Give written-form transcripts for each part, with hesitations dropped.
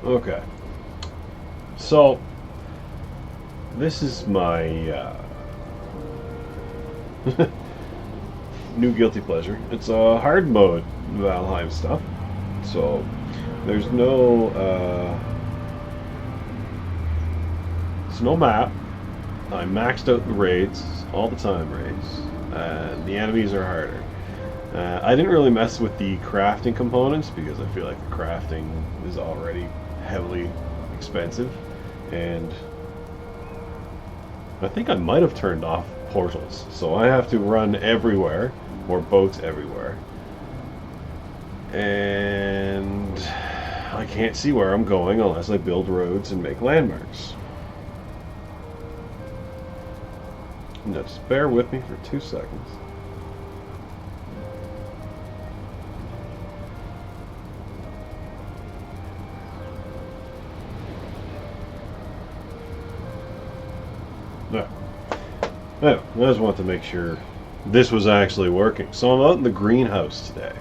Okay. So, this is my new guilty pleasure. It's a hard mode Valheim stuff. So, there's no map. I maxed out the raids, all the time raids, and the enemies are harder. I didn't really mess with the crafting components because I feel like the crafting is already heavily expensive, and I think I might have turned off portals, so I have to run everywhere, or boats everywhere, and I can't see where I'm going unless I build roads and make landmarks. Now just bear with me for 2 seconds. No, I just want to make sure this was actually working. So I'm out in the greenhouse today.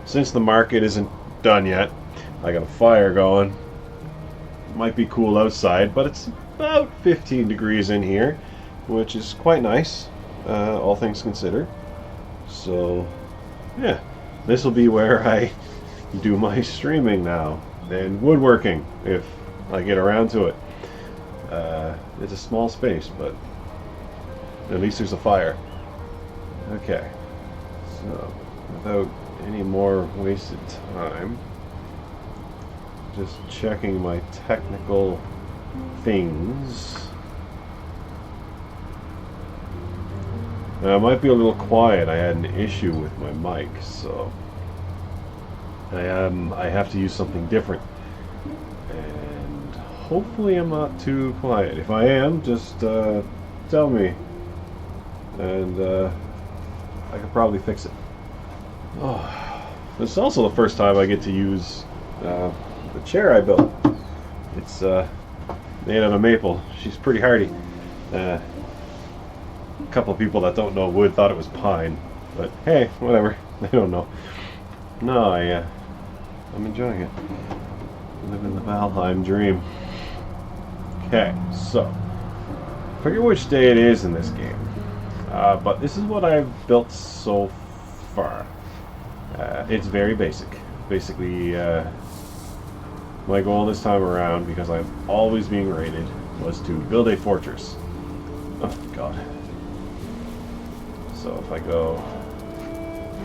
Since the market isn't done yet, I got a fire going. It might be cool outside, but it's about 15 degrees in here, which is quite nice, all things considered. So, yeah, this will be where I do my streaming now, and woodworking, if I get around to it. It's a small space, but at least there's a fire. Okay, so without any more wasted time, just checking my technical things. Now, it might be a little quiet. I had an issue with my mic, so I have to use something different. And hopefully I'm not too quiet. If I am, just tell me, and I could probably fix it. Oh, this is also the first time I get to use the chair I built. It's made out of maple. She's pretty hardy. A couple of people that don't know wood thought it was pine, but hey, whatever. They don't know. No, I'm enjoying it. Living the Valheim dream. Okay, so I forget which day it is in this game, but this is what I've built so far. It's very basic. Basically, my goal this time around, because I'm always being raided, was to build a fortress. Oh god. So if I go,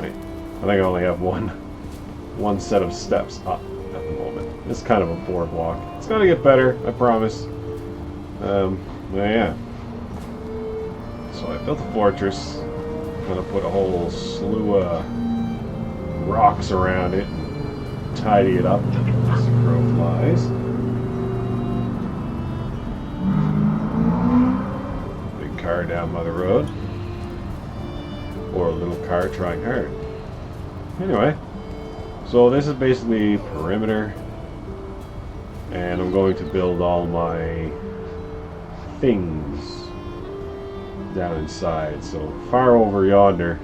wait, I think I only have one set of steps up at the moment. It's kind of a boardwalk. It's gonna get better, I promise. Yeah. So I built a fortress. I'm gonna put a whole slew of rocks around it and tidy it up as the crow flies. Big car down by the road. Or a little car trying hard. Anyway, so this is basically perimeter, and I'm going to build all my things down inside. So far over yonder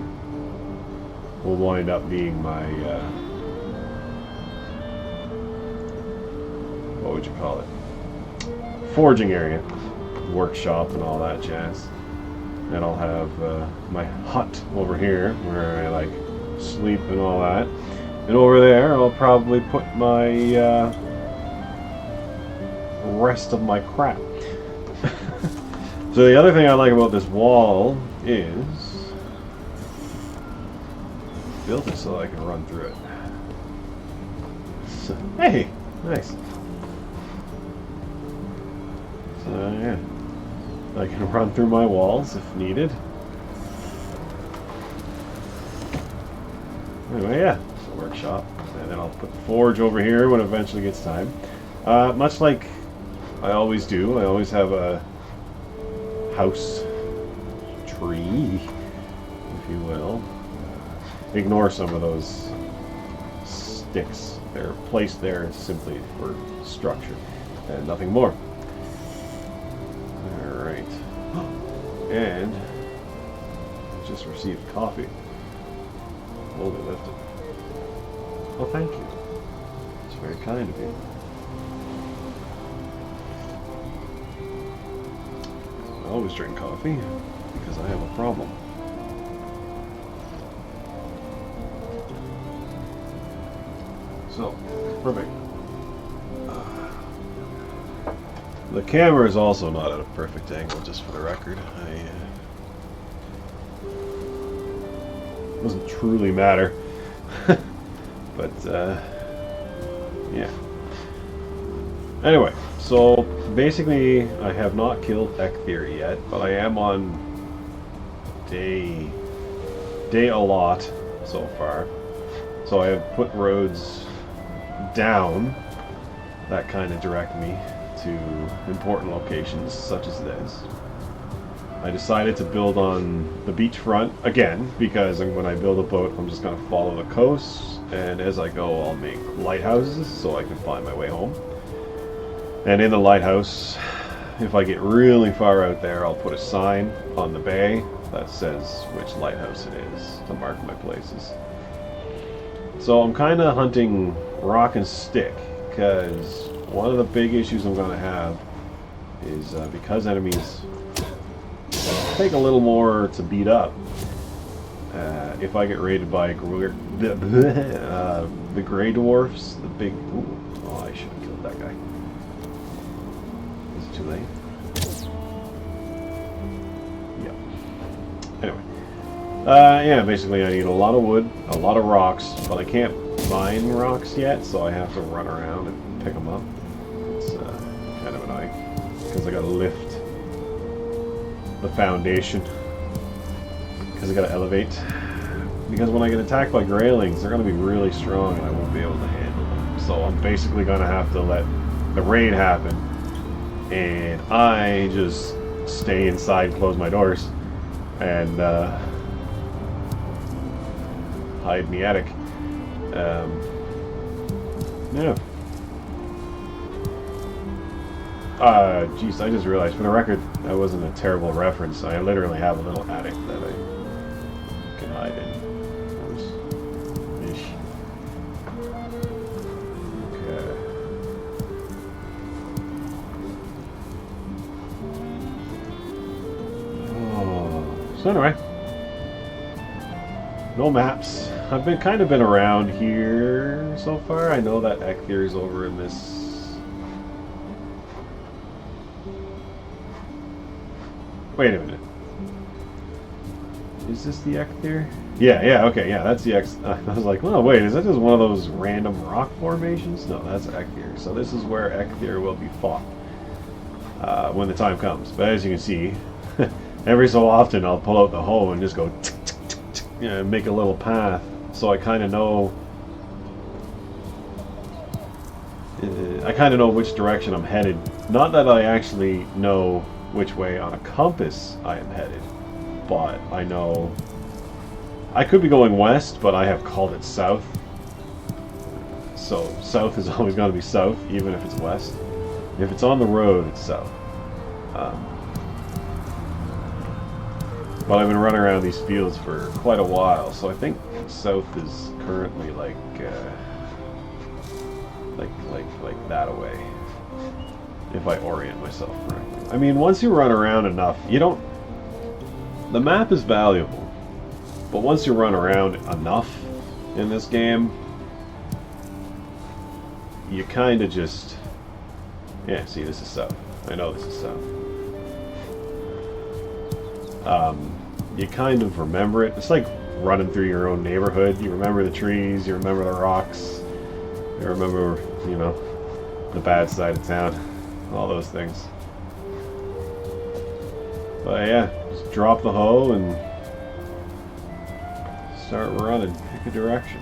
will wind up being my what would you call it? Forging area, workshop, and all that jazz. And I'll have my hut over here where I like sleep and all that. And over there I'll probably put my rest of my crap. So the other thing I like about this wall is I built it so I can run through it. So, hey, nice. So yeah. I can run through my walls if needed. Anyway, yeah, it's a workshop. And then I'll put the forge over here when it eventually gets time. Much like I always do, I always have a house tree, if you will. Ignore some of those sticks. They're placed there simply for structure and nothing more. And I just received coffee. Hold it lifted. Oh, thank you. very kind of you. I always drink coffee because I have a problem. So, perfect. The camera is also not at a perfect angle, just for the record. Doesn't truly matter. But, yeah. Anyway, so basically I have not killed Ekthir yet, but I am on day a lot so far. So I have put roads down that kind of direct me to important locations such as this. I decided to build on the beachfront again because when I build a boat I'm just going to follow the coast, and as I go I'll make lighthouses so I can find my way home. And in the lighthouse, if I get really far out there, I'll put a sign on the bay that says which lighthouse it is to mark my places. So I'm kind of hunting rock and stick, because one of the big issues I'm going to have is because enemies take a little more to beat up. If I get raided by the gray dwarfs, the big... Ooh, oh, I should have killed that guy. Is it too late? Yeah. Anyway. Yeah, basically I need a lot of wood, a lot of rocks, but I can't mine rocks yet, so I have to run around and pick them up. It's kind of annoying, because I gotta lift the foundation, because I gotta elevate. Because when I get attacked by graylings, they're gonna be really strong and I won't be able to handle them. So I'm basically gonna have to let the raid happen, and I just stay inside, close my doors, and hide in the attic. Yeah. Geez, I just realized, for the record, that wasn't a terrible reference. I literally have a little attic that I can hide in. Ish. Okay. Oh. So anyway. No maps. I've kind of been around here so far. I know that Ekthir is over in this... Wait a minute. Is this the Ekthir? Yeah, okay, yeah, that's the X... I was like, oh wait, is that just one of those random rock formations? No, that's Ekthir. So this is where Ekthir will be fought when the time comes. But as you can see, every so often I'll pull out the hoe and just go... make a little path, so I kind of know. I kind of know which direction I'm headed. Not that I actually know which way on a compass I am headed, but I know I could be going west, but I have called it south. So south is always going to be south, even if it's west. If it's on the road, it's south. But I've been running around these fields for quite a while, so I think south is currently like that away, if I orient myself correctly. I mean, once you run around enough, you don't... The map is valuable, but once you run around enough in this game, you kind of just... Yeah, see, this is south. I know this is south. You kind of remember it. It's like running through your own neighborhood. You remember the trees, you remember the rocks, you remember, you know, the bad side of town, all those things. But yeah, just drop the hoe and start running, pick a direction.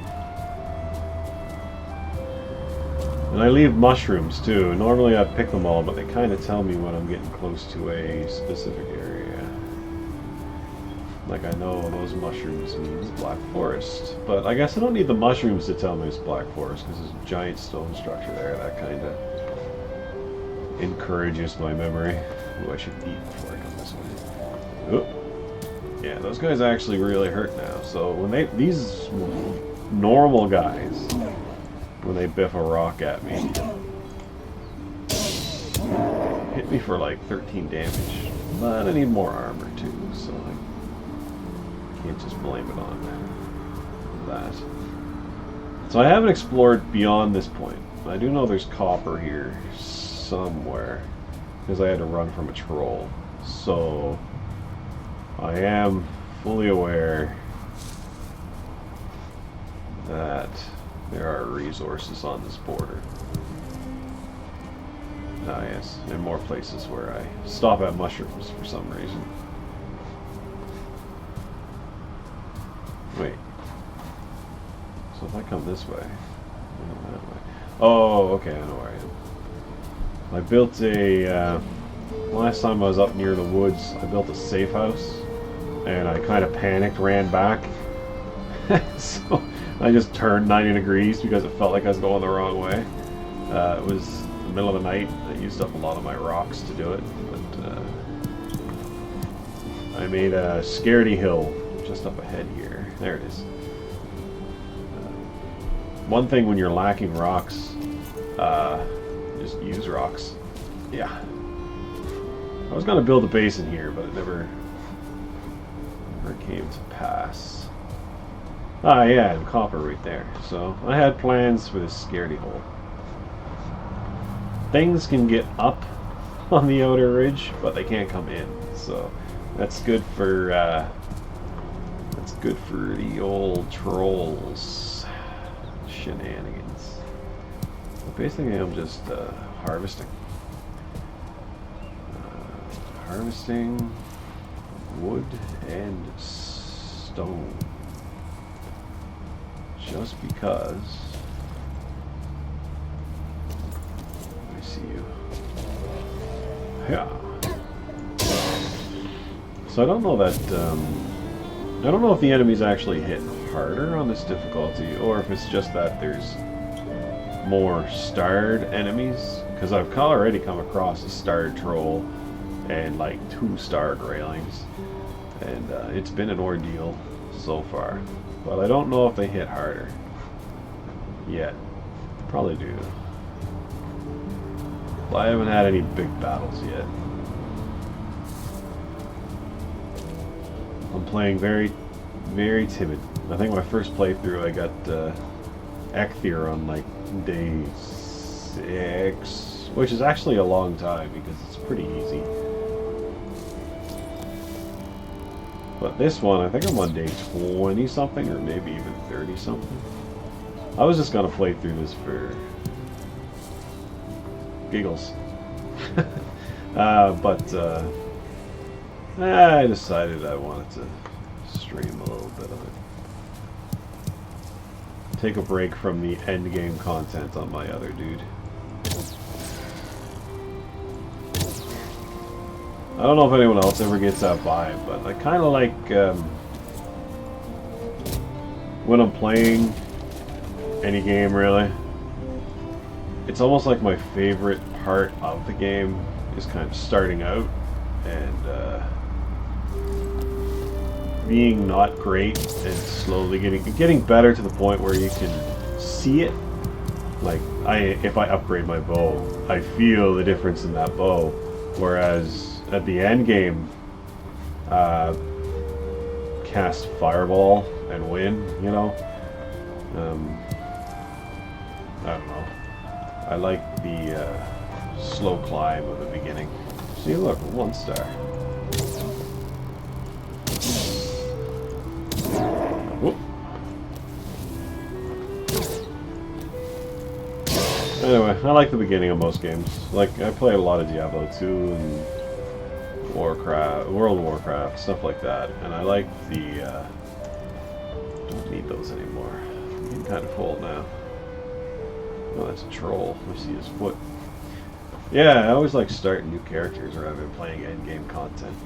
And I leave mushrooms too. Normally I pick them all, but they kind of tell me when I'm getting close to a specific area. Like, I know those mushrooms means Black Forest. But I guess I don't need the mushrooms to tell me it's Black Forest, because there's a giant stone structure there that kind of encourages my memory. Ooh, I should eat before I come this way. Oop. Yeah, those guys actually really hurt now. So when these normal guys when they biff a rock at me. Hit me for like 13 damage. But I need more armor too, so I can't just blame it on that. So I haven't explored beyond this point. I do know there's copper here somewhere, because I had to run from a troll. So I am fully aware that there are resources on this border. Ah yes, and more places where I stop at mushrooms for some reason. Wait. So if I come this way, I go that way. Oh, okay, I know where I am. I built a, last time I was up near the woods, I built a safe house, and I kind of panicked, ran back. So I just turned 90 degrees because it felt like I was going the wrong way. It was the middle of the night. I used up a lot of my rocks to do it, but I made a scaredy hill just up ahead here. There it is. One thing when you're lacking rocks, just use rocks. Yeah. I was going to build a base in here, but it never came to pass. Ah, yeah, and copper right there. So I had plans for this scaredy hole. Things can get up on the outer ridge, but they can't come in. So that's good for the old trolls shenanigans. But basically, I'm just harvesting. Harvesting wood and stone. Just because I see you. Yeah. So I don't know that I don't know if the enemies actually hit harder on this difficulty, or if it's just that there's more starred enemies, because I've already come across a starred troll and like 2 starred railings, and it's been an ordeal so far. But I don't know if they hit harder yet. Probably do. Well, I haven't had any big battles yet. I'm playing very, very timid. I think my first playthrough I got Ecthier on like day 6, which is actually a long time because it's pretty easy. But this one, I think I'm on day 20 something, or maybe even 30 something. I was just gonna play through this for giggles. I decided I wanted to stream a little bit of it. Take a break from the end game content on my other dude. I don't know if anyone else ever gets that vibe, but I kind of like when I'm playing any game, really. It's almost like my favorite part of the game is kind of starting out and being not great and slowly getting better to the point where you can see it. Like if I upgrade my bow, I feel the difference in that bow, whereas at the end game, cast fireball and win, you know. I don't know. I like the slow climb of the beginning. See, look, 1 star. Whoop. Anyway, I like the beginning of most games. Like, I play a lot of Diablo 2 and Warcraft, World of Warcraft, stuff like that, and I like the, don't need those anymore. I'm getting kind of full now. Oh, that's a troll. I see his foot. Yeah, I always like starting new characters rather than playing endgame content.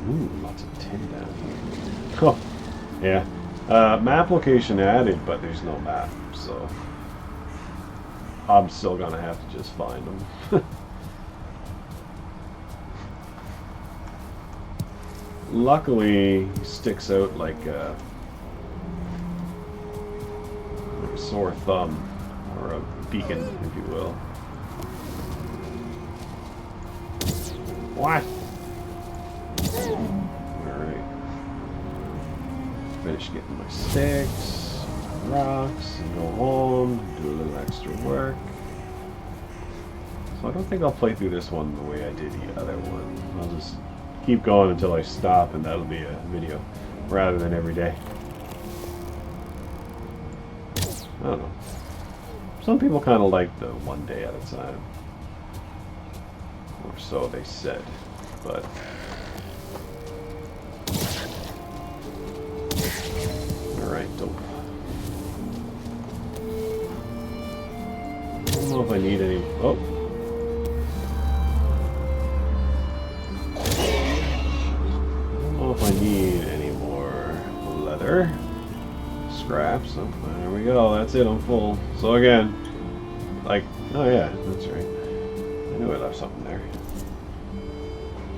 Ooh, lots of tin down here. Oh, yeah. Map location added, but there's no map, so I'm still gonna have to just find them. Luckily, he sticks out like sore thumb, or a beacon, if you will. What? Alright. Finish getting my sticks, my rocks, and go home, do a little extra work. So I don't think I'll play through this one the way I did the other one. I'll just keep going until I stop, and that'll be a video, rather than every day. I don't know. Some people kind of like the one day at a time. Or so they said. But alright, dope. I don't know if I need any. Oh! I don't know if I need any more leather. Scraps. Oh, there we go. That's it. I'm full. So again, like, oh yeah, that's right. I knew I left something there.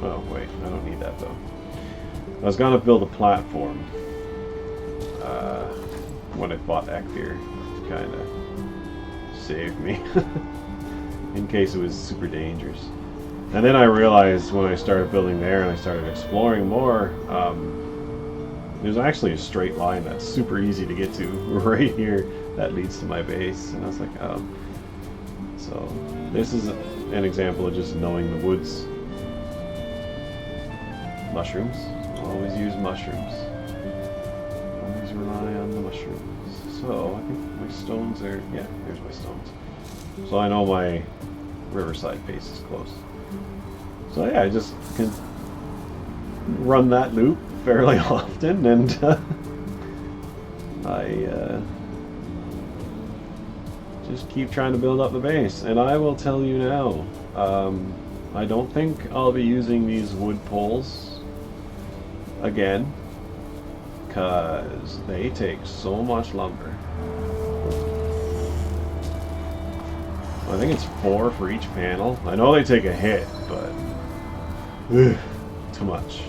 Oh wait, I don't need that though. I was gonna build a platform when I bought Ekfir to kind of save me in case it was super dangerous. And then I realized when I started building there and I started exploring more. There's actually a straight line that's super easy to get to right here that leads to my base. And I was like, oh. So this is an example of just knowing the woods. Mushrooms. Always use mushrooms. Always rely on the mushrooms. So I think my stones are, yeah, here's my stones. So I know my riverside base is close. So yeah, I just can run that loop fairly often, and I just keep trying to build up the base. And I will tell you now, I don't think I'll be using these wood poles again, because they take so much lumber. I think it's 4 for each panel. I know they take a hit, but ugh, too much.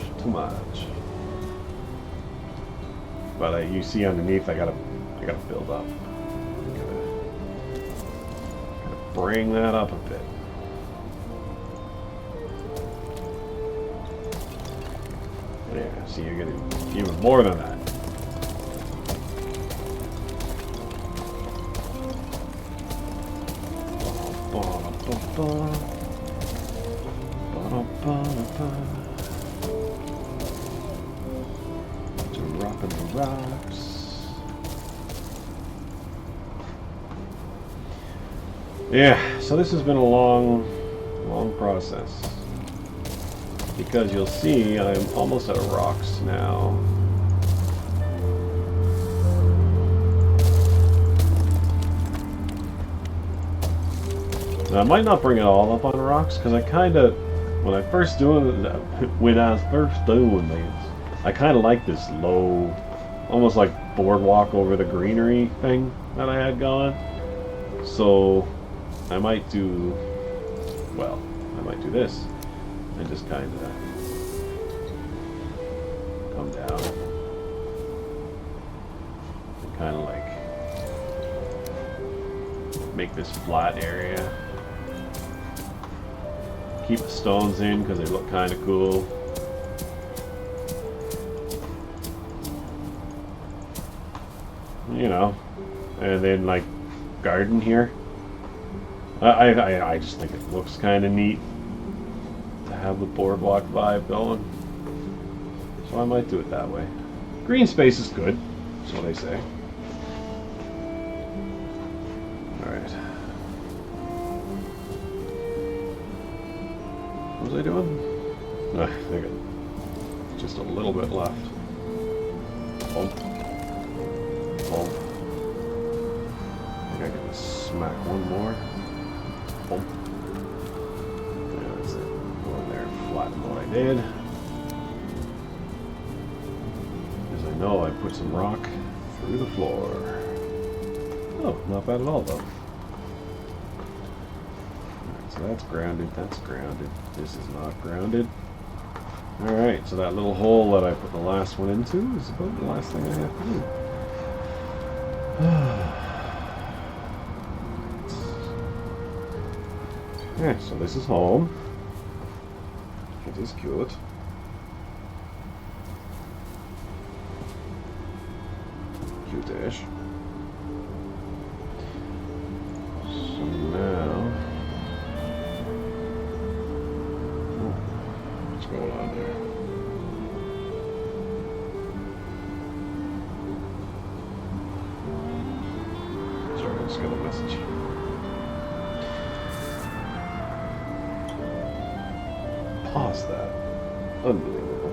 But you see underneath, I gotta build up. Gotta bring that up a bit. Yeah, see, you're getting even more than that. Dropping the rocks. Yeah, so this has been a long process. Because you'll see I'm almost out of rocks now. Now, I might not bring it all up on rocks, because I kind of, when I was first doing these, I kind of like this low, almost like boardwalk over the greenery thing that I had going. So I might do, well, I might do this and just kind of come down and kind of like make this flat area. Keep the stones in because they look kind of cool. You know, and then like garden here. I just think it looks kind of neat to have the boardwalk vibe going. So I might do it that way. Green space is good, that's what they say. Alright. What was I doing? I think just a little bit left. Oh. Oh. I think I can smack one more. Oh. Yeah, that's it. Go in there and flatten what I did. Because I know I put some rock through the floor. Oh, not bad at all though. Alright, so that's grounded, that's grounded. This is not grounded. Alright, so that little hole that I put the last one into is about the last thing I have to do. Okay, so this is home. It is good. Cute-ish. So now... Oh, what's going on there? Sorry, I just got a message. Pause that. Unbelievable.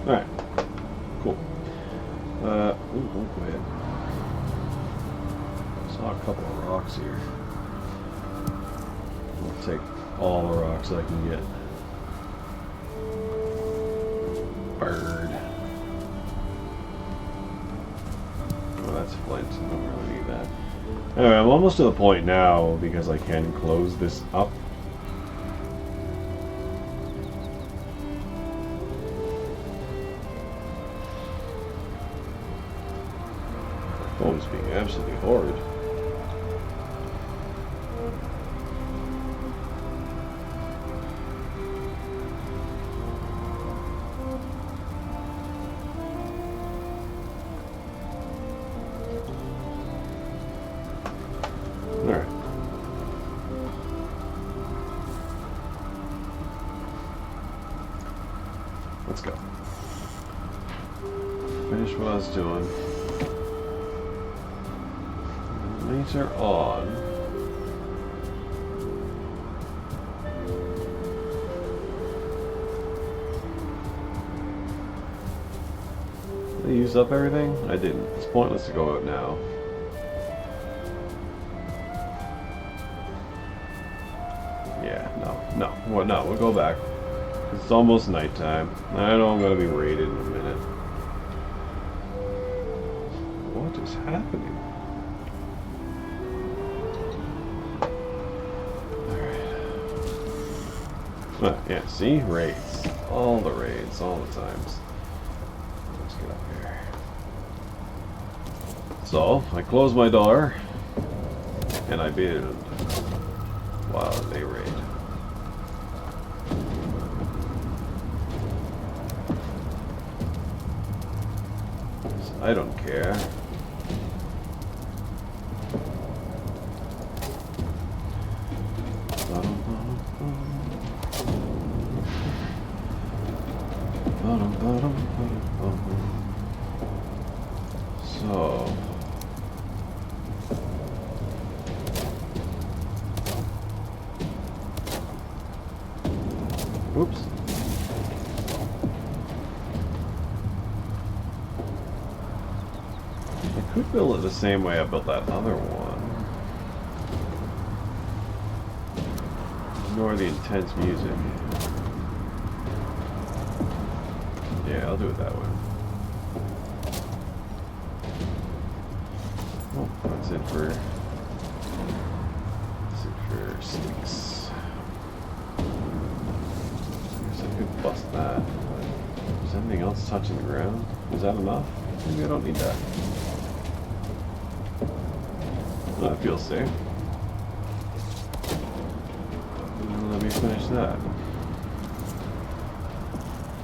Alright. Cool. Go ahead. Saw a couple of rocks here. I'll take all the rocks I can get. Bird. Oh, that's flint. I don't really need that. Anyway, I'm almost to the point now because I can close this up. My phone's being absolutely horrid. Alright. Let's go. Finish what I was doing. Later on. Did I use up everything? I didn't. It's pointless to go out now. Yeah, no. Well, no, we'll go back. It's almost nighttime. I know I'm gonna be raided in a minute. What is happening? Alright. Yeah, see? Raids. All the raids, all the times. Let's get up here. So, I close my door, and I build while they raid. So I don't care. So oops. I could build it the same way I built that other one. Ignore the intense music. Yeah, I'll do it that way. Oh, that's it for sticks. I guess I could bust that. Is anything else touching the ground? Is that enough? Maybe I don't need that. Oh, that feels safe. Let me finish that.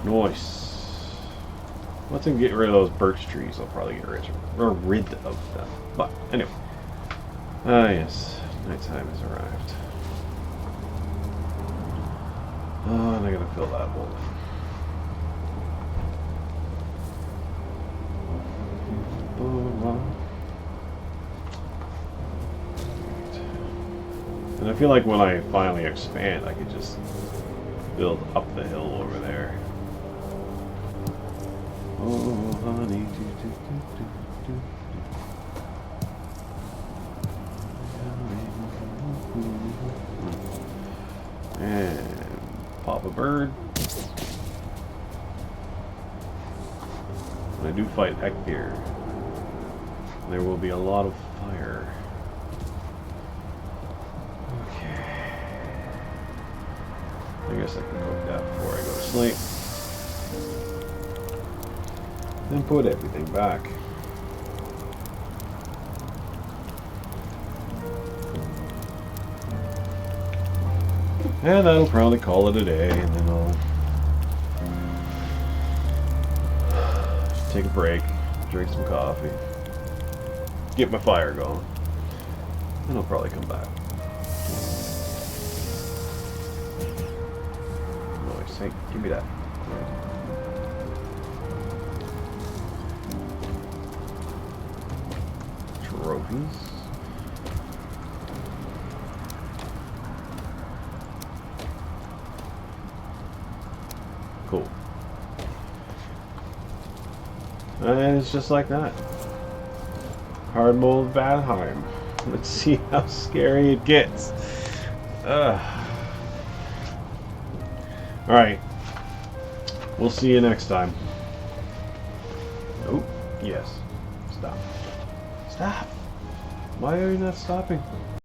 Nice. Once I can get rid of those birch trees, I'll probably get rid of them. But anyway. Yes. Nighttime has arrived. Oh, and I gotta fill that hole. And I feel like when I finally expand, I could just build up the hill over there. Oh, honey, and pop a bird. When I do fight Heck here, there will be a lot of fire. guess I can cook that before I go to sleep. Then put everything back. And that'll probably call it a day, and then I'll take a break, drink some coffee, get my fire going, and I'll probably come back. Noise, hey, give me that. Trophies. Cool. And it's just like that. Hard mode Valheim. Let's see how scary it gets. Alright. We'll see you next time. Oh, yes. Stop. Stop! Why are you not stopping?